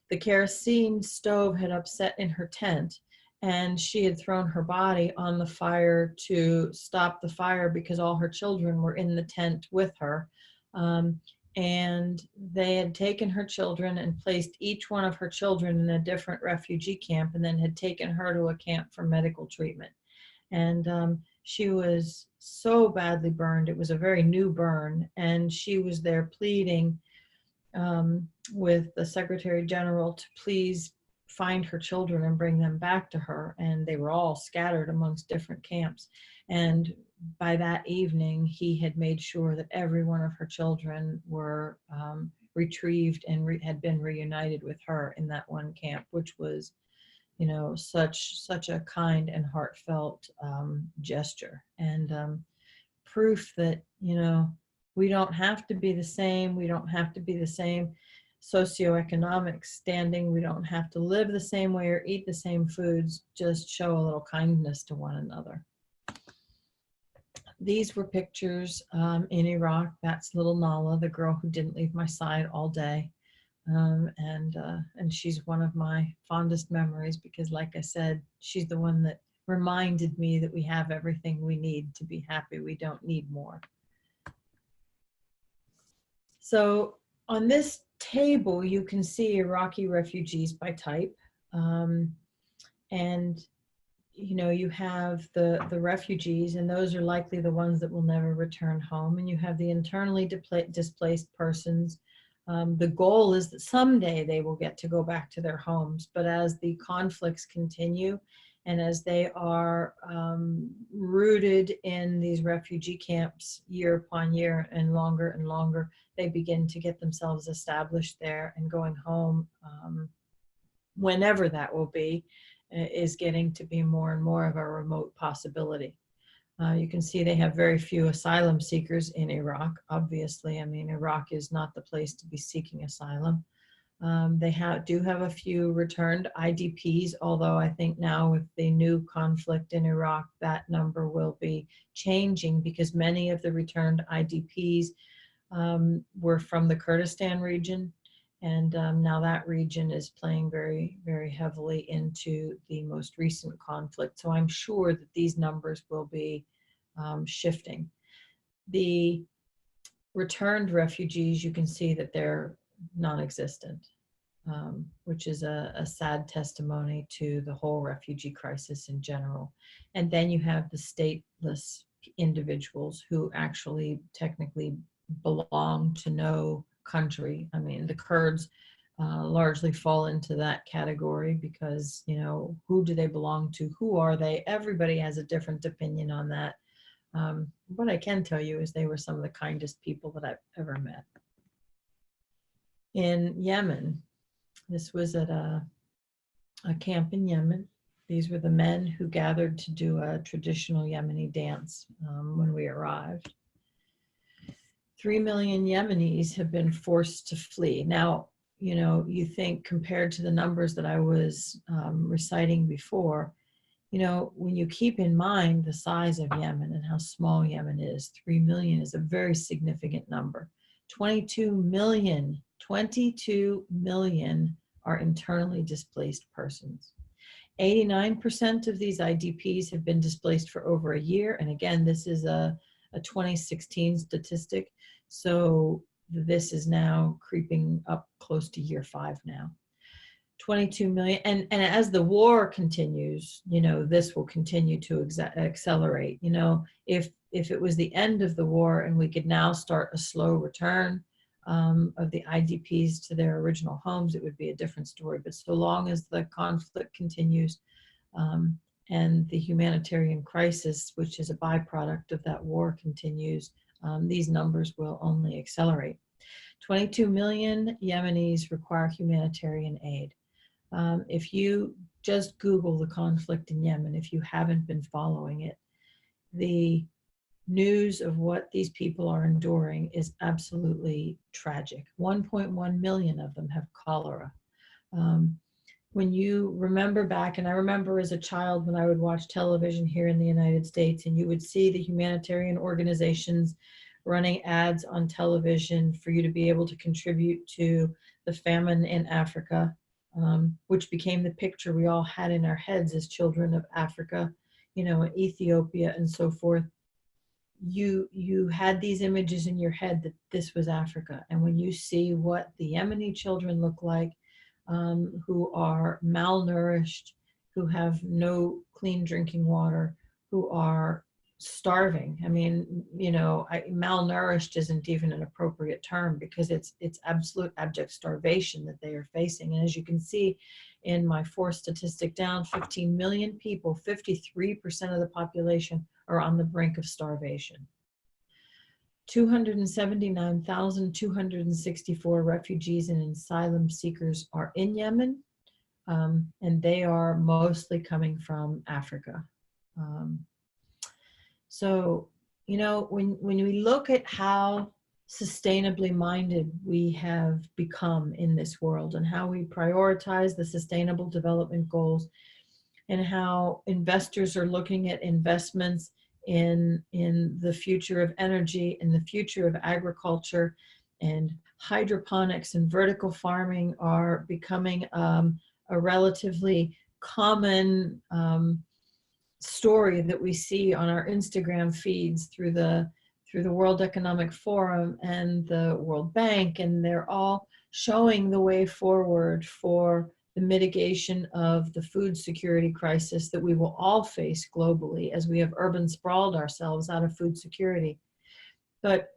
the kerosene stove had upset in her tent, and she had thrown her body on the fire to stop the fire because all her children were in the tent with her. And they had taken her children and placed each one of her children in a different refugee camp, and then had taken her to a camp for medical treatment. And she was so badly burned. It was a very new burn, and she was there pleading with the Secretary General to please find her children and bring them back to her. And they were all scattered amongst different camps. And by that evening, he had made sure that every one of her children were retrieved and had been reunited with her in that one camp, which was, you know, such a kind and heartfelt gesture, and proof that, you know, we don't have to be the same. We don't have to be the same socioeconomic standing. We don't have to live the same way or eat the same foods. Just show a little kindness to one another. These were pictures in Iraq. That's little Nala, the girl who didn't leave my side all day. And she's one of my fondest memories because, like I said, she's the one that reminded me that we have everything we need to be happy. We don't need more. So on this table, you can see Iraqi refugees by type. And you know, you have the refugees, and those are likely the ones that will never return home. And you have the internally displaced persons. The goal is that someday they will get to go back to their homes. But as the conflicts continue and as they are rooted in these refugee camps year upon year and longer, they begin to get themselves established there, and going home, whenever that will be, is getting to be more and more of a remote possibility. You can see they have very few asylum seekers in Iraq, obviously. I mean, Iraq is not the place to be seeking asylum. They do have a few returned IDPs, although I think now with the new conflict in Iraq, that number will be changing because many of the returned IDPs were from the Kurdistan region. And now that region is playing very, very heavily into the most recent conflict. So I'm sure that these numbers will be shifting. The returned refugees, you can see that they're non-existent, which is a sad testimony to the whole refugee crisis in general. And then you have the stateless individuals who actually technically belong to no country. I mean, the Kurds largely fall into that category because, you know, who do they belong to? Who are they? Everybody has a different opinion on that. What I can tell you is they were some of the kindest people that I've ever met. In Yemen, this was at a camp in Yemen. These were the men who gathered to do a traditional Yemeni dance when we arrived. 3 million Yemenis have been forced to flee. Now, you know, you think compared to the numbers that I was reciting before, you know, when you keep in mind the size of Yemen and how small Yemen is, 3 million is a very significant number. 22 million are internally displaced persons. 89% of these IDPs have been displaced for over a year. And again, this is a 2016 statistic. So this is now creeping up close to year 5 now. 22 million. And as the war continues, you know, this will continue to accelerate. You know, if it was the end of the war and we could now start a slow return of the IDPs to their original homes, it would be a different story. But so long as the conflict continues and the humanitarian crisis, which is a byproduct of that war, continues, these numbers will only accelerate. 22 million Yemenis require humanitarian aid. If you just Google the conflict in Yemen, if you haven't been following it, the news of what these people are enduring is absolutely tragic. 1.1 million of them have cholera. When you remember back, and I remember as a child when I would watch television here in the United States, and you would see the humanitarian organizations running ads on television for you to be able to contribute to the famine in Africa, which became the picture we all had in our heads as children of Africa, you know, Ethiopia and so forth. You had these images in your head that this was Africa. And when you see what the Yemeni children look like, who are malnourished, who have no clean drinking water, who are starving. I mean, malnourished isn't even an appropriate term, because it's absolute abject starvation that they are facing. And as you can see in my fourth statistic down, 15 million people, 53% of the population are on the brink of starvation. 279,264 refugees and asylum seekers are in Yemen, and they are mostly coming from Africa. So, when we look at how sustainably minded we have become in this world, and how we prioritize the sustainable development goals, and how investors are looking at investments in the future of energy, in the future of agriculture, and hydroponics and vertical farming are becoming a relatively common story that we see on our Instagram feeds through the World Economic Forum and the World Bank, and they're all showing the way forward for the mitigation of the food security crisis that we will all face globally as we have urban sprawled ourselves out of food security. But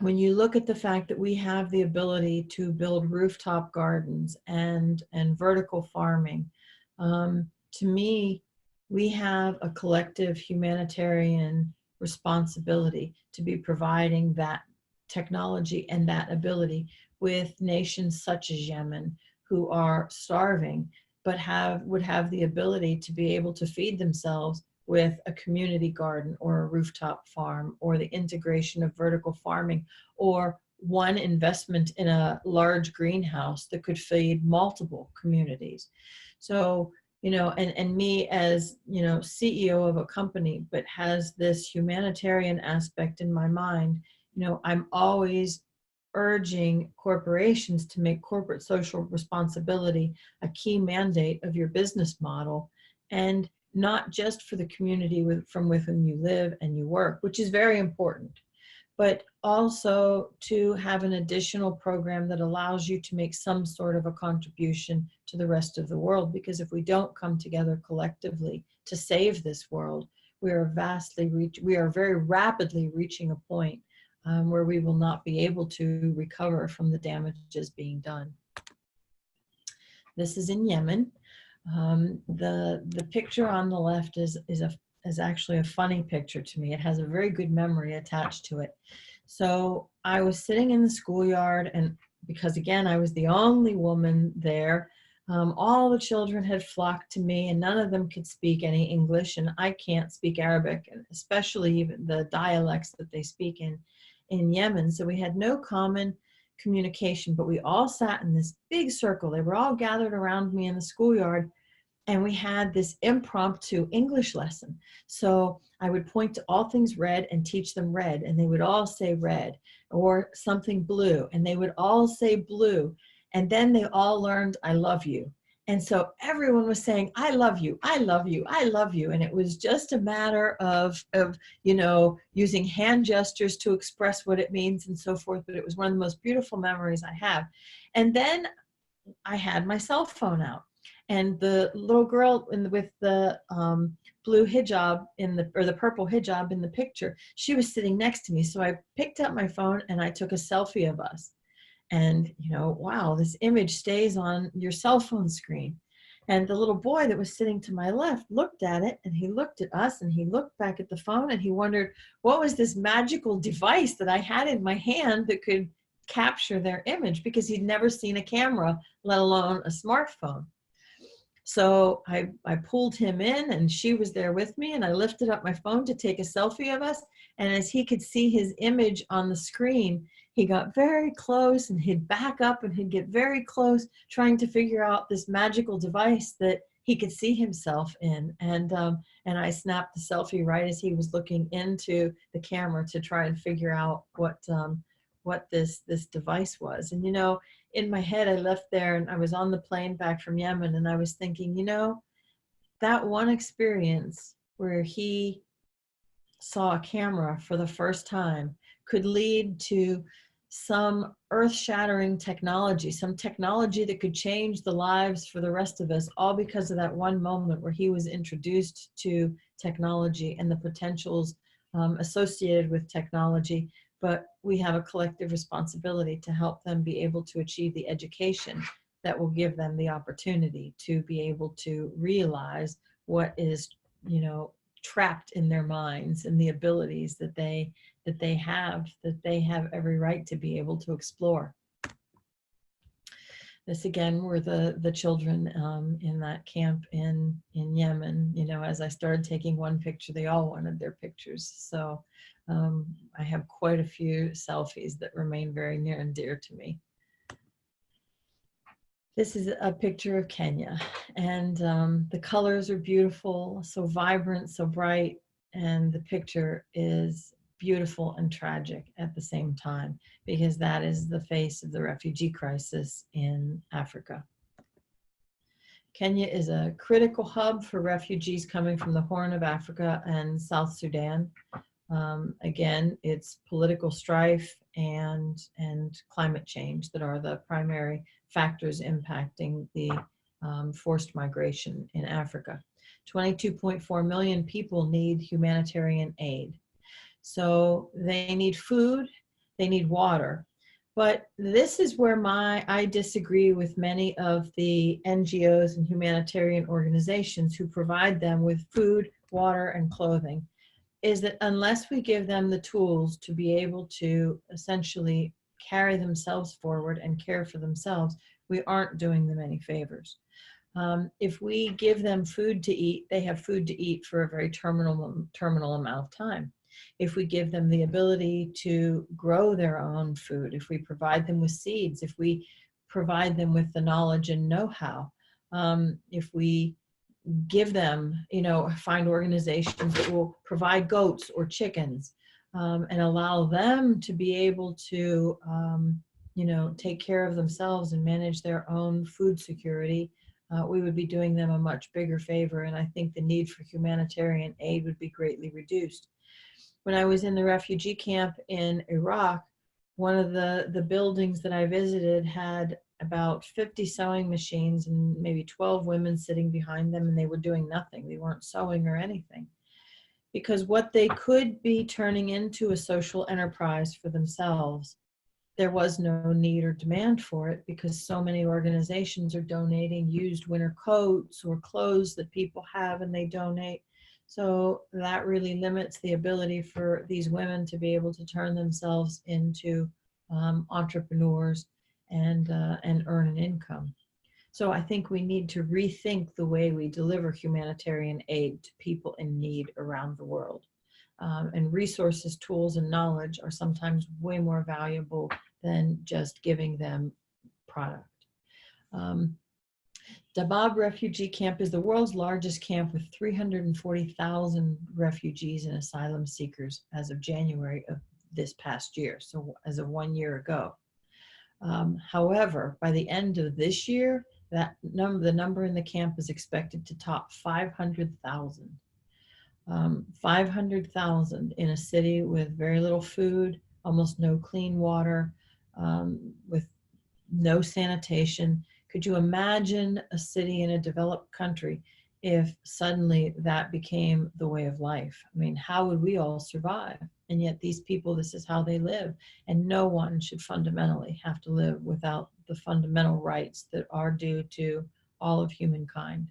when you look at the fact that we have the ability to build rooftop gardens and vertical farming, to me, we have a collective humanitarian responsibility to be providing that technology and that ability with nations such as Yemen, who are starving, but would have the ability to be able to feed themselves with a community garden or a rooftop farm, or the integration of vertical farming, or one investment in a large greenhouse that could feed multiple communities. So, and me as, CEO of a company, but has this humanitarian aspect in my mind, I'm always urging corporations to make corporate social responsibility a key mandate of your business model, and not just for the community from whom you live and you work, which is very important, but also to have an additional program that allows you to make some sort of a contribution to the rest of the world. Because if we don't come together collectively to save this world, we are very rapidly reaching a point where we will not be able to recover from the damages being done. This is in Yemen. The picture on the left is actually a funny picture to me. It has a very good memory attached to it. So I was sitting in the schoolyard, and because again, I was the only woman there, all the children had flocked to me, and none of them could speak any English, and I can't speak Arabic, and especially even the dialects that they speak in Yemen. So we had no common communication, but we all sat in this big circle. They were all gathered around me in the schoolyard, and we had this impromptu English lesson. So I would point to all things red and teach them red, and they would all say red, or something blue, and they would all say blue. And then they all learned, I love you. And so everyone was saying, I love you, I love you, I love you. And it was just a matter of using hand gestures to express what it means and so forth. But it was one of the most beautiful memories I have. And then I had my cell phone out. And the little girl with the blue hijab or the purple hijab in the picture, she was sitting next to me. So I picked up my phone and I took a selfie of us. And, wow, this image stays on your cell phone screen. And the little boy that was sitting to my left looked at it, and he looked at us, and he looked back at the phone, and he wondered, what was this magical device that I had in my hand that could capture their image? Because he'd never seen a camera, let alone a smartphone. So I pulled him in, and she was there with me, and I lifted up my phone to take a selfie of us. And as he could see his image on the screen, he got very close, and he'd back up and he'd get very close, trying to figure out this magical device that he could see himself in. And I snapped the selfie right as he was looking into the camera to try and figure out what this device was. And in my head, I left there and I was on the plane back from Yemen, and I was thinking, that one experience where he saw a camera for the first time could lead to some earth-shattering technology, some technology that could change the lives for the rest of us, all because of that one moment where he was introduced to technology and the potentials associated with technology, but we have a collective responsibility to help them be able to achieve the education that will give them the opportunity to be able to realize what is, you know, trapped in their minds, and the abilities that they have every right to be able to explore. This again were the children in that camp in Yemen. You know, as I started taking one picture, they all wanted their pictures. So I have quite a few selfies that remain very near and dear to me. This is a picture of Kenya, and the colors are beautiful, so vibrant, so bright, and the picture is beautiful and tragic at the same time, because that is the face of the refugee crisis in Africa. Kenya is a critical hub for refugees coming from the Horn of Africa and South Sudan. Again, it's political strife and climate change that are the primary factors impacting the forced migration in Africa. 22.4 million people need humanitarian aid. So they need food, they need water. But this is where I disagree with many of the NGOs and humanitarian organizations who provide them with food, water, and clothing, is that unless we give them the tools to be able to essentially carry themselves forward and care for themselves, we aren't doing them any favors. If we give them food to eat, they have food to eat for a very terminal amount of time. If we give them the ability to grow their own food, if we provide them with seeds, if we provide them with the knowledge and know-how, if we give them, you know, find organizations that will provide goats or chickens, and allow them to be able to, you know, take care of themselves and manage their own food security, we would be doing them a much bigger favor. And I think the need for humanitarian aid would be greatly reduced. When I was in the refugee camp in Iraq, one of the buildings that I visited had about 50 sewing machines and maybe 12 women sitting behind them, and they were doing nothing. They weren't sewing or anything. Because what they could be turning into a social enterprise for themselves, there was no need or demand for it, because so many organizations are donating used winter coats or clothes that people have and they donate. So that really limits the ability for these women to be able to turn themselves into entrepreneurs and earn an income. So I think we need to rethink the way we deliver humanitarian aid to people in need around the world. And resources, tools, and knowledge are sometimes way more valuable than just giving them product. Dadaab Refugee Camp is the world's largest camp with 340,000 refugees and asylum seekers as of January of this past year, so as of 1 year ago. However, by the end of this year, the number in the camp is expected to top 500,000. 500,000 in a city with very little food, almost no clean water, with no sanitation. Could you imagine a city in a developed country if suddenly that became the way of life? I mean, how would we all survive? And yet these people, this is how they live. And no one should fundamentally have to live without the fundamental rights that are due to all of humankind.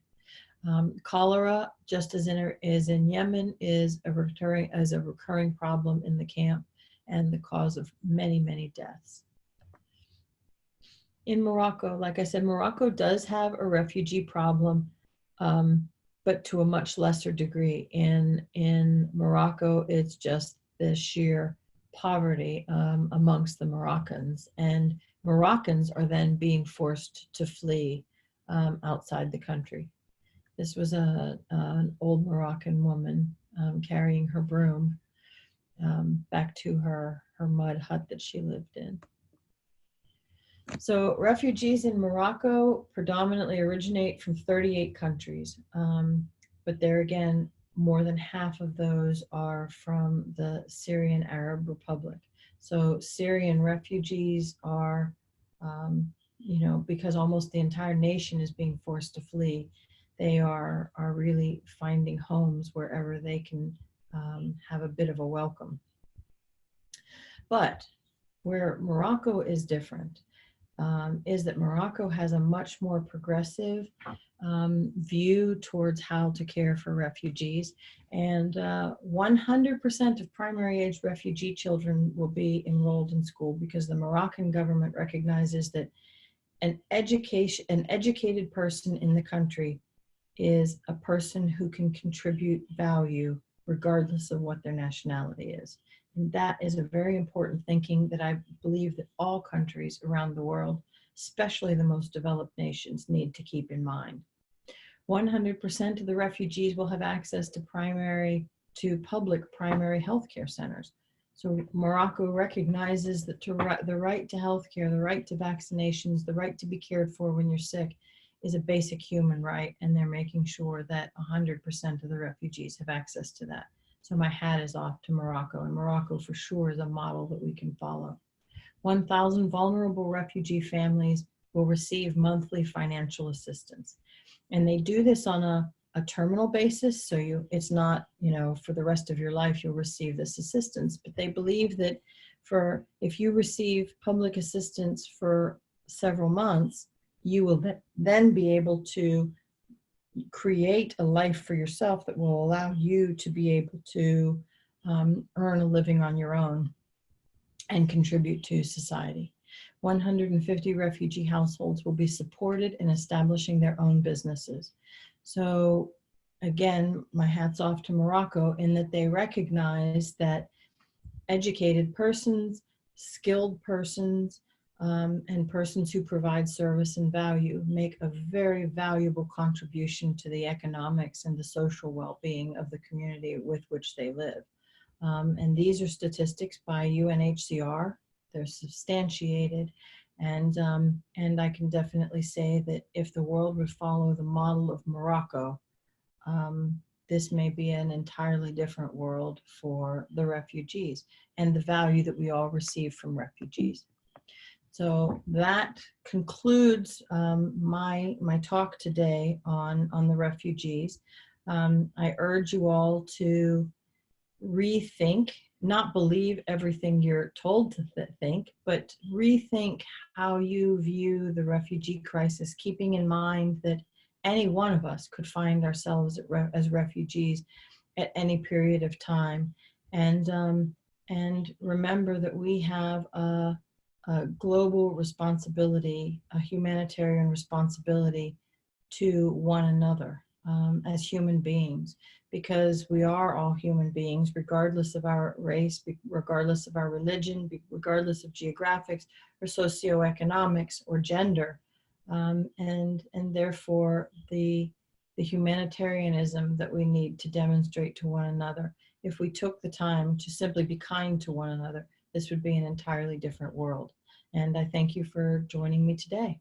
Cholera, just as in Yemen, is a recurring problem in the camp and the cause of many, many deaths. In Morocco, like I said, Morocco does have a refugee problem, but to a much lesser degree. In Morocco, it's just the sheer poverty amongst the Moroccans, and Moroccans are then being forced to flee outside the country. This was an old Moroccan woman carrying her broom back to her mud hut that she lived in. So refugees in Morocco predominantly originate from 38 countries, but there again, more than half of those are from the Syrian Arab Republic. So Syrian refugees are, you know, because almost the entire nation is being forced to flee, they are really finding homes wherever they can have a bit of a welcome. But where Morocco is different is that Morocco has a much more progressive view towards how to care for refugees. And 100% of primary age refugee children will be enrolled in school because the Moroccan government recognizes that an educated person in the country is a person who can contribute value regardless of what their nationality is. And that is a very important thinking that I believe that all countries around the world, especially the most developed nations, need to keep in mind. 100% of the refugees will have access to public primary healthcare centers. So Morocco recognizes that the right to healthcare, the right to vaccinations, the right to be cared for when you're sick is a basic human right, and they're making sure that 100% of the refugees have access to that. So my hat is off to Morocco, and Morocco for sure is a model that we can follow. 1,000 vulnerable refugee families will receive monthly financial assistance. And they do this on a terminal basis, so it's not, for the rest of your life you'll receive this assistance, but they believe that if you receive public assistance for several months, you will then be able to create a life for yourself that will allow you to be able to earn a living on your own and contribute to society. 150 refugee households will be supported in establishing their own businesses. So again, my hat's off to Morocco in that they recognize that educated persons, skilled persons, and persons who provide service and value make a very valuable contribution to the economics and the social well-being of the community with which they live. And these are statistics by UNHCR. They're substantiated, and I can definitely say that if the world would follow the model of Morocco, this may be an entirely different world for the refugees and the value that we all receive from refugees. So that concludes my talk today on the refugees. I urge you all to rethink, not believe everything you're told to think, but rethink how you view the refugee crisis, keeping in mind that any one of us could find ourselves as refugees at any period of time. And remember that we have a global responsibility, a humanitarian responsibility to one another as human beings, because we are all human beings, regardless of our race, regardless of our religion, regardless of geographics or socioeconomics or gender. And therefore the humanitarianism that we need to demonstrate to one another. If we took the time to simply be kind to one another, this would be an entirely different world. And I thank you for joining me today.